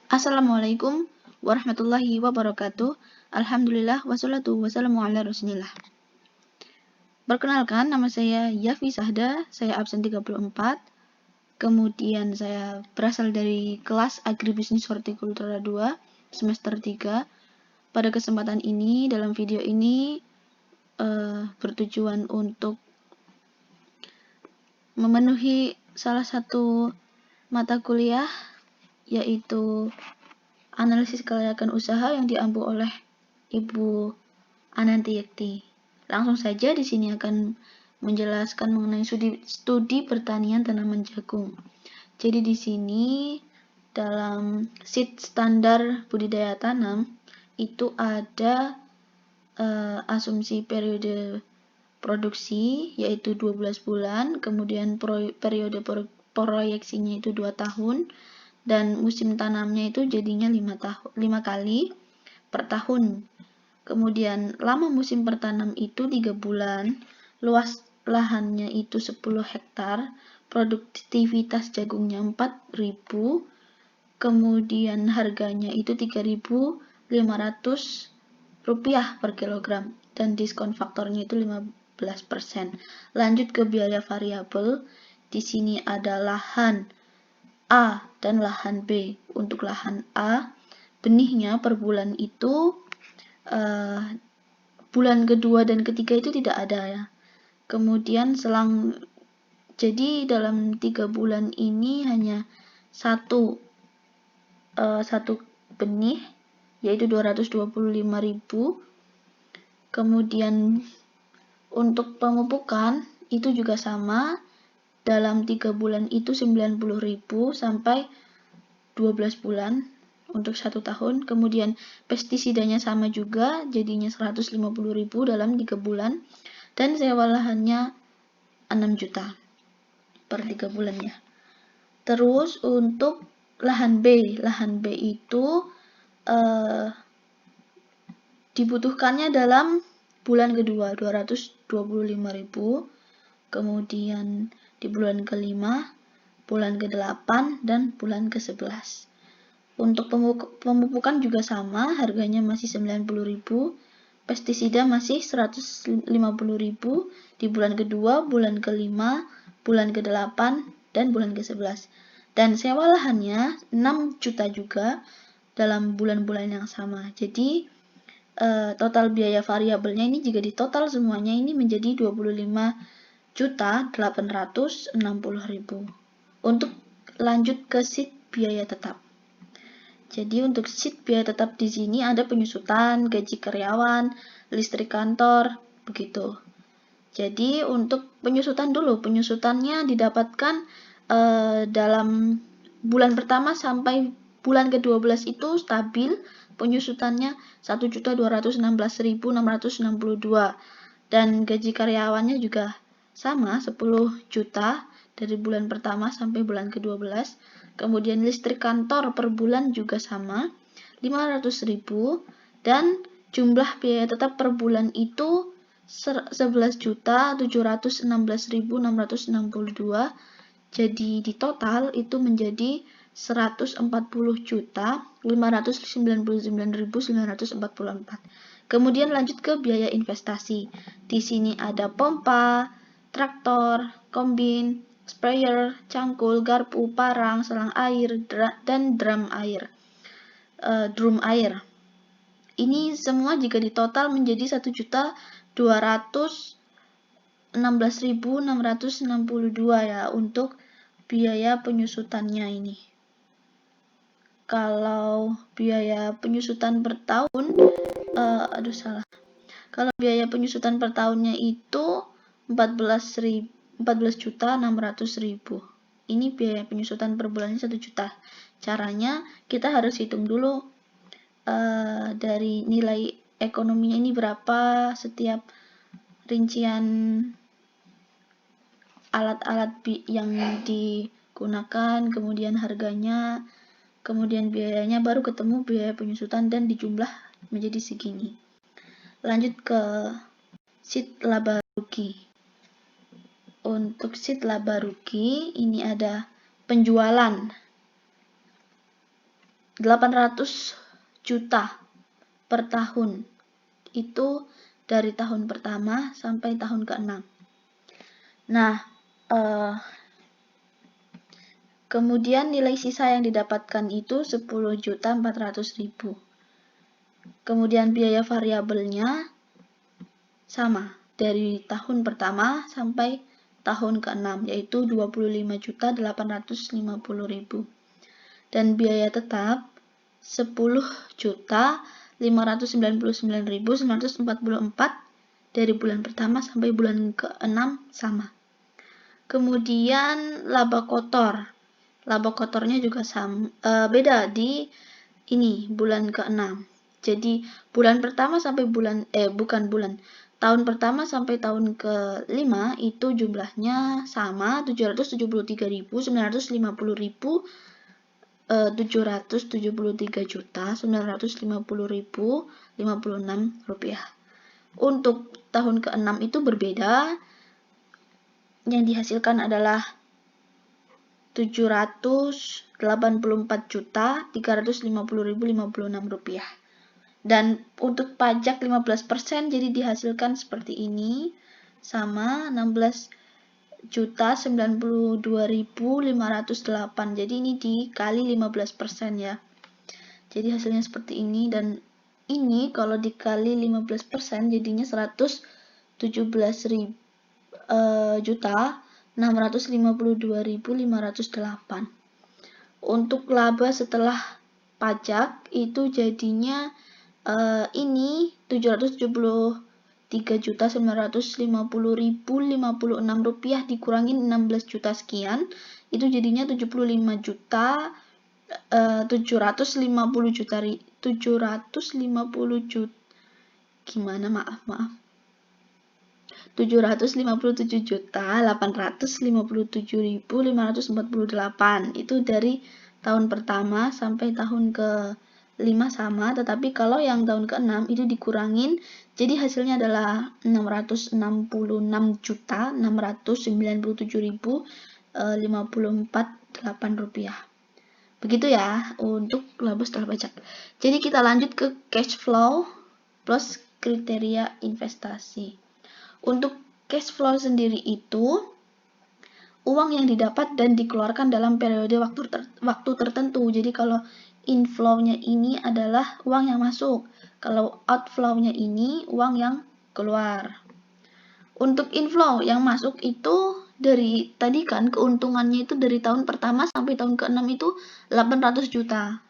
Assalamualaikum warahmatullahi wabarakatuh. Alhamdulillah wassalatu wassalamu ala rasulillah. Perkenalkan, nama saya Yafi Sahda, saya absen 34. Kemudian saya berasal dari kelas Agribisnis Hortikultura 2, semester 3. Pada kesempatan ini, dalam video ini bertujuan untuk memenuhi salah satu mata kuliah, yaitu analisis kelayakan usaha yang diampu oleh Ibu Ananti Yekti. Langsung saja di sini akan menjelaskan mengenai studi pertanian tanaman jagung. Jadi di sini dalam sheet standar budidaya tanam itu ada asumsi periode produksi yaitu 12 bulan, kemudian periode proyeksinya itu 2 tahun, dan musim tanamnya itu jadinya 5 kali per tahun. Kemudian lama musim bertanam itu 3 bulan, luas lahannya itu 10 hektar, produktivitas jagungnya 4.000, kemudian harganya itu 3.500 rupiah per kilogram, dan diskon faktornya itu 15%. Lanjut ke biaya variabel, di sini ada lahan A dan lahan B. Untuk lahan A, benihnya per bulan itu bulan kedua dan ketiga itu tidak ada ya. Kemudian jadi dalam 3 bulan ini hanya satu benih, yaitu 225.000. Kemudian untuk pemupukan itu juga sama, dalam 3 bulan itu 90.000 sampai 12 bulan untuk 1 tahun. Kemudian pestisidanya sama juga, jadinya 150.000 dalam 3 bulan, dan sewa lahannya 6 juta per 3 bulannya. Terus untuk lahan B itu dibutuhkannya dalam bulan kedua 225.000, kemudian di bulan kelima, bulan ke-8, dan bulan ke-11. Untuk pemupukan juga sama, harganya masih 90.000, pestisida masih 150.000 di bulan kedua, bulan kelima, bulan ke-8, dan bulan ke-11. Dan sewa lahannya 6 juta juga dalam bulan-bulan yang sama. Jadi total biaya variabelnya ini jika ditotal semuanya ini menjadi 25.860.000. Untuk lanjut ke sheet biaya tetap. Jadi untuk sheet biaya tetap di sini ada penyusutan, gaji karyawan, listrik kantor, begitu. Jadi untuk penyusutan dulu, penyusutannya didapatkan dalam bulan pertama sampai bulan ke-12 itu stabil, penyusutannya 1.216.662, dan gaji karyawannya juga sama 10 juta dari bulan pertama sampai bulan ke-12. Kemudian listrik kantor per bulan juga sama 500.000, dan jumlah biaya tetap per bulan itu 11.716.662. Jadi di total itu menjadi 140.599.944. Kemudian lanjut ke biaya investasi. Di sini ada pompa, traktor, kombin, sprayer, cangkul, garpu, parang, selang air, dan drum air. Ini semua jika ditotal menjadi 1.216.662 ya untuk biaya penyusutannya ini. Kalau biaya penyusutan per tahun, Kalau biaya penyusutan per tahunnya itu 14.600.000. Ini biaya penyusutan per bulannya 1 juta. Caranya kita harus hitung dulu dari nilai ekonominya ini berapa setiap rincian alat-alat yang digunakan, kemudian harganya, kemudian biayanya, baru ketemu biaya penyusutan dan dijumlah menjadi segini. Lanjut ke sheet laba rugi. Untuk sheet laba rugi ini ada penjualan. 800 juta per tahun. Itu dari tahun pertama sampai tahun ke-6. Nah, kemudian nilai sisa yang didapatkan itu 10.400.000. Kemudian biaya variabelnya sama dari tahun pertama sampai tahun ke-6, yaitu 25.850.000. Dan biaya tetap 10.599.944 dari bulan pertama sampai bulan ke-6 sama. Kemudian laba kotor. Laba kotornya juga sama, beda di ini bulan ke-6. Jadi bulan pertama sampai tahun pertama sampai tahun ke-5 itu jumlahnya sama, 773.950.773.950.056 rupiah. Untuk tahun ke-6 itu berbeda, yang dihasilkan adalah 784.350.056 rupiah. Dan untuk pajak 15% jadi dihasilkan seperti ini, sama 16.092.508. Jadi ini dikali 15% ya. Jadi hasilnya seperti ini, dan ini kalau dikali 15% jadinya 117.652.508. Untuk laba setelah pajak itu jadinya ini 773.950.056 rupiah dikurangi 16 juta sekian, itu jadinya 75 juta 750 juta 757.857.548 itu dari tahun pertama sampai tahun ke-5 sama, tetapi kalau yang tahun ke-6 itu dikurangin, jadi hasilnya adalah 666.697.054.8 rupiah. Begitu ya untuk laba setelah pajak. Jadi kita lanjut ke cash flow plus kriteria investasi. Untuk cash flow sendiri itu uang yang didapat dan dikeluarkan dalam periode waktu tertentu. Jadi kalau inflow-nya ini adalah uang yang masuk, kalau outflow-nya ini uang yang keluar. Untuk inflow yang masuk itu dari tadi kan keuntungannya itu dari tahun pertama sampai tahun ke-6 itu 800 juta.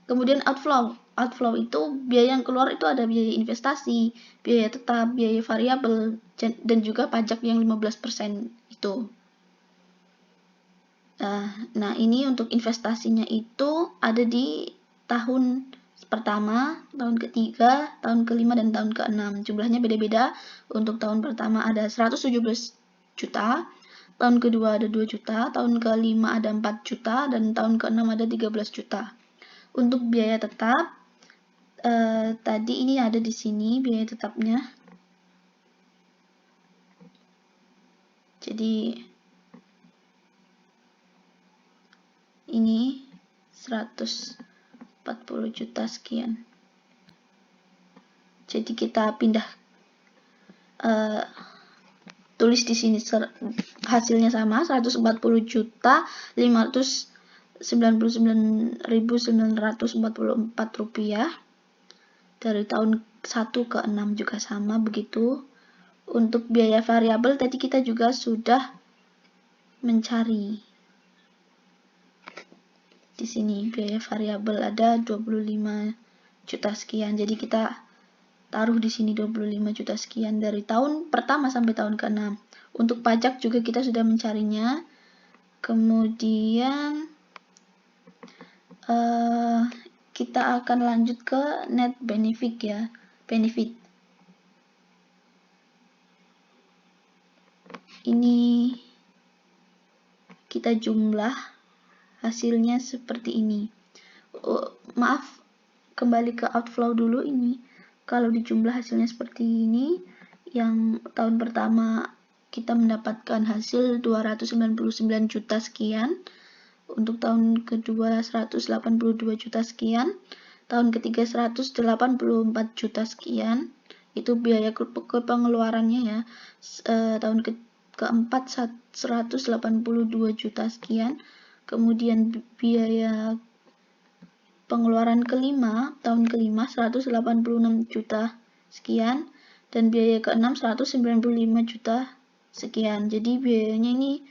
Kemudian outflow itu biaya yang keluar itu ada biaya investasi, biaya tetap, biaya variabel, dan juga pajak yang 15% itu. Nah, ini untuk investasinya itu ada di tahun pertama, tahun ketiga, tahun kelima, dan tahun ke-6. Jumlahnya beda-beda. Untuk tahun pertama ada 117 juta, tahun kedua ada 2 juta, tahun kelima ada 4 juta, dan tahun ke-6 ada 13 juta. Untuk biaya tetap, tadi ini ada di sini biaya tetapnya. Jadi ini 140 juta sekian. Jadi kita pindah tulis di sini hasilnya sama, 140.599.944 rupiah. Dari tahun 1 ke 6 juga sama begitu. Untuk biaya variabel tadi kita juga sudah mencari. Di sini biaya variabel ada 25 juta sekian. Jadi kita taruh di sini 25 juta sekian dari tahun pertama sampai tahun ke-6. Untuk pajak juga kita sudah mencarinya. Kemudian kita akan lanjut ke net benefit ya. Benefit. Ini kita jumlah hasilnya seperti ini. Maaf, kembali ke outflow dulu ini. Kalau dijumlah hasilnya seperti ini, yang tahun pertama kita mendapatkan hasil 299 juta sekian, untuk tahun kedua 182 juta sekian, tahun ketiga 184 juta sekian, itu biaya pengeluarannya ya. Tahun keempat 182 juta sekian, kemudian biaya pengeluaran tahun kelima 186 juta sekian, dan biaya keenam 195 juta sekian. Jadi biayanya ini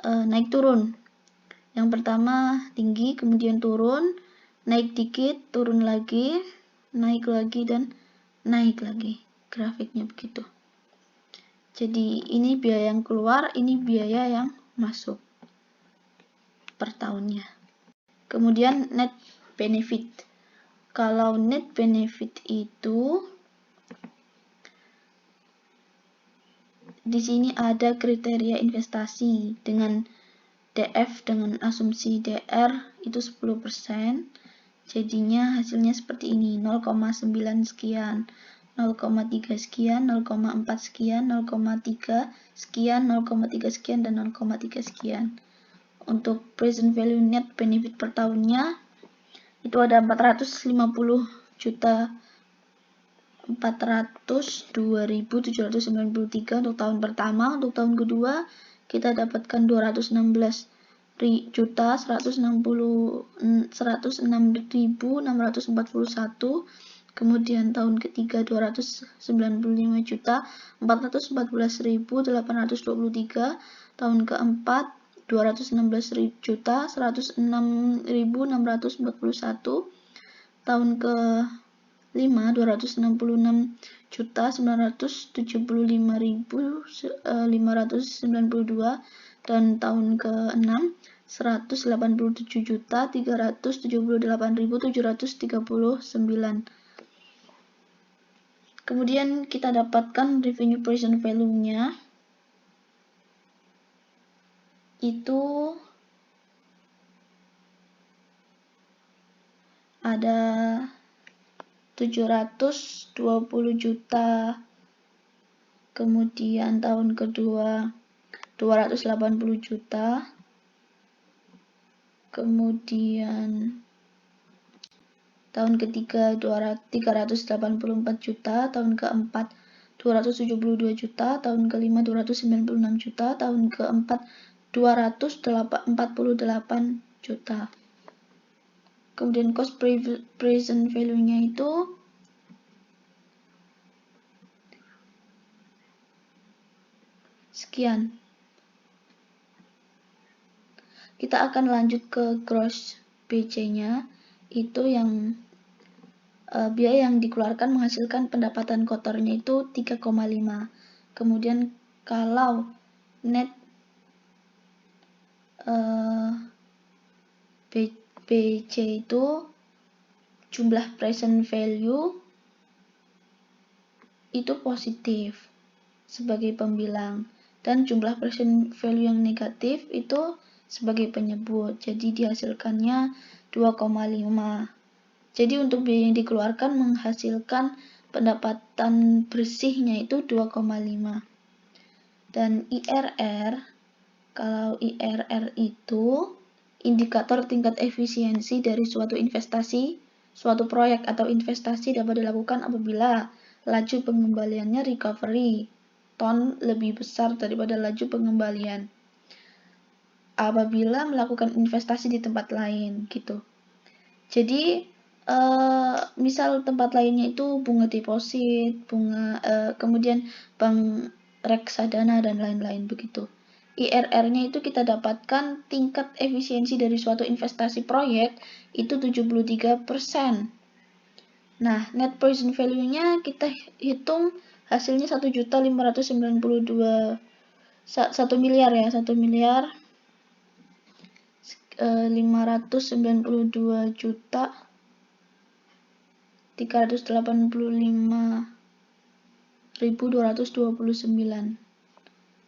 naik turun. Yang pertama tinggi, kemudian turun, naik dikit, turun lagi, naik lagi, dan naik lagi. Grafiknya begitu. Jadi ini biaya yang keluar, ini biaya yang masuk per tahunnya. Kemudian net benefit. Kalau net benefit itu di sini ada kriteria investasi dengan DF dengan asumsi DR itu 10%, jadinya hasilnya seperti ini, 0,9 sekian, 0,3 sekian, 0,4 sekian, 0,3 sekian, 0,3 sekian, dan 0,3 sekian. Untuk present value net benefit per tahunnya itu ada 450 juta 402.793 untuk tahun pertama. Untuk tahun kedua kita dapatkan 216.106.641, kemudian tahun ketiga 295.414.823, tahun keempat 216.106.641, tahun ke 266.975.592, dan tahun ke-6 187.378.739. Kemudian kita dapatkan revenue present value-nya itu ada 720 juta, kemudian tahun kedua 280 juta, kemudian tahun ketiga 384 juta, tahun keempat 272 juta, tahun kelima 296 juta, tahun keempat 248 juta. Kemudian cost present value-nya itu sekian. Kita akan lanjut ke gross BC-nya, itu yang biaya yang dikeluarkan menghasilkan pendapatan kotornya itu 3,5. Kemudian kalau net BC itu jumlah present value itu positif sebagai pembilang, dan jumlah present value yang negatif itu sebagai penyebut. Jadi dihasilkannya 2,5. Jadi untuk biaya yang dikeluarkan menghasilkan pendapatan bersihnya itu 2,5. Dan IRR, kalau IRR itu indikator tingkat efisiensi dari suatu investasi, suatu proyek atau investasi dapat dilakukan apabila laju pengembaliannya recovery ton lebih besar daripada laju pengembalian apabila melakukan investasi di tempat lain gitu. Jadi misal tempat lainnya itu bunga deposit, kemudian bank reksadana dan lain-lain begitu. IRR-nya itu kita dapatkan tingkat efisiensi dari suatu investasi proyek itu 73%. Nah, net present value-nya kita hitung hasilnya 1.592 1 miliar ya, 1 miliar 592 juta 385.229.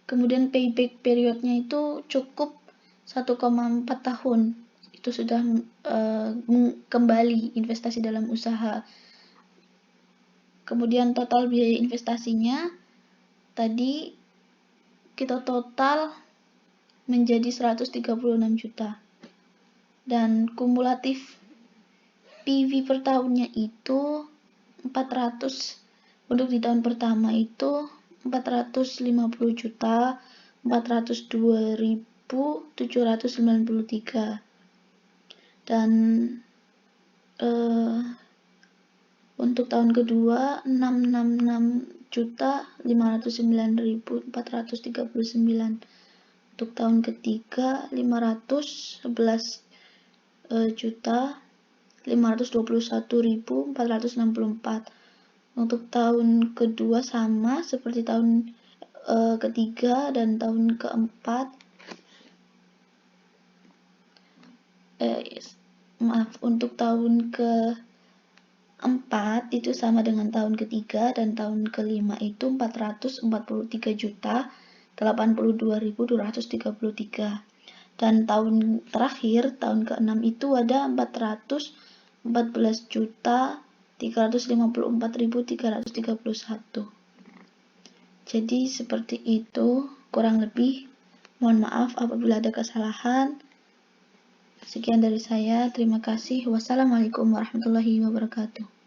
Kemudian payback periodnya itu cukup 1,4 tahun. Itu sudah kembali investasi dalam usaha. Kemudian total biaya investasinya tadi kita total menjadi 136 juta. dan kumulatif PV per tahunnya itu 400. Untuk di tahun pertama itu 450 juta 402.793, dan untuk tahun kedua 666.509.439. Untuk tahun ketiga 511.521.464. Untuk tahun kedua sama seperti tahun ketiga dan tahun keempat. Untuk tahun keempat itu sama dengan tahun ketiga, dan tahun kelima itu 443.082.233. Dan tahun terakhir, tahun keenam itu ada 414.354.331. Jadi seperti itu kurang lebih. Mohon maaf apabila ada kesalahan. Sekian dari saya, terima kasih. Wassalamualaikum warahmatullahi wabarakatuh.